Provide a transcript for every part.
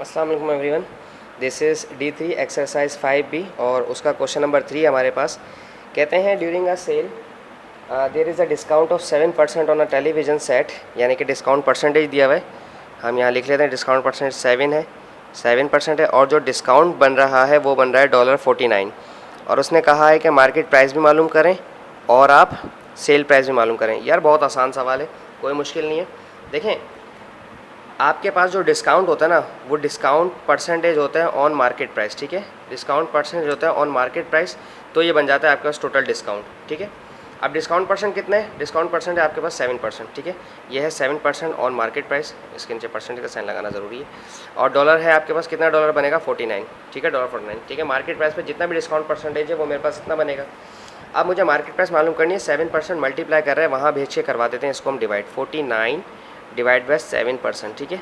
अस्सलाम वालेकुम everyone. This is D3 exercise 5B और उसका क्वेश्चन नंबर 3 हमारे पास। कहते हैं during a sale there is a discount of 7% on a television set, यानी कि डिस्काउंट परसेंटेज दिया हुआ है। हम यहाँ लिख लेते हैं डिस्काउंट परसेंट 7% है और जो डिस्काउंट बन रहा है वो बन रहा है $49। और उसने कहा है कि मार्केट प्राइस भी मालूम करें और आप सेल प्राइस भी मालूम करें। यार बहुत आसान सवाल है, कोई मुश्किल नहीं है। देखें, आपके पास जो डिस्काउंट होता है ना, वो डिस्काउंट परसेंटेज होता है ऑन मार्केट प्राइस, ठीक है। डिस्काउंट परसेंटेज होता है ऑन मार्केट प्राइस, तो ये बन जाता है आपके पास टोटल डिस्काउंट, ठीक है। अब डिस्काउंट परसेंट कितना है? डिस्काउंट परसेंट है आपके पास 7%, ठीक है। ये है 7% ऑन मार्केट प्राइस, इसके नीचे परसेंट का साइन लगाना ज़रूरी है। और डॉलर है आपके पास, कितना डॉलर बनेगा? 49, ठीक है, $49, ठीक है। मार्केट प्राइस पर जितना भी डिस्काउंट परसेंटेज है वो मेरे पास इतना बनेगा। अब मुझे मार्केट प्राइस मालूम करनी है, 7% मल्टीप्लाई कर रहे हैं, वहाँ भेज के करवा देते हैं इसको हम डिवाइड। 49 डिवाइड बाई 7%, ठीक है।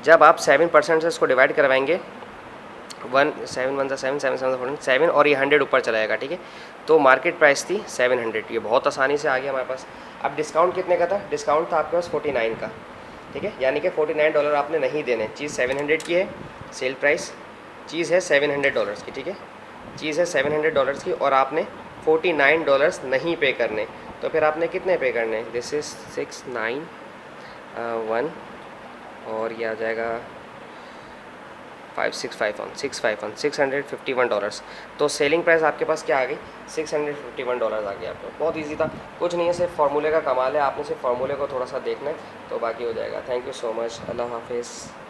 जब आप 7% से इसको डिवाइड करवाएंगे, 7 1 7 7 7 14 7 और ये 100 ऊपर चला जाएगा, ठीक है। तो मार्केट प्राइस थी 700, ये बहुत आसानी से आ गया हमारे पास। अब डिस्काउंट कितने का था? डिस्काउंट था आपके पास 49 का, ठीक है। यानी कि $49 आपने नहीं देने। चीज़ 700 की है, सेल प्राइस चीज़ है $700 की, ठीक है। चीज़ है $700 की और आपने $49 नहीं पे करने। तो फिर आपने कितने पे करने? दिस इज़ 691 और ये आ जाएगा 651 तो सेलिंग प्राइस आपके पास क्या आ गई? $651 आ गया आपको। बहुत इजी था, कुछ नहीं है, सिर्फ फार्मूले का कमाल है। आपने सिर्फ फार्मूले को थोड़ा सा देखना है तो बाकी हो जाएगा। थैंक यू सो मच, अल्लाह हाफिज़।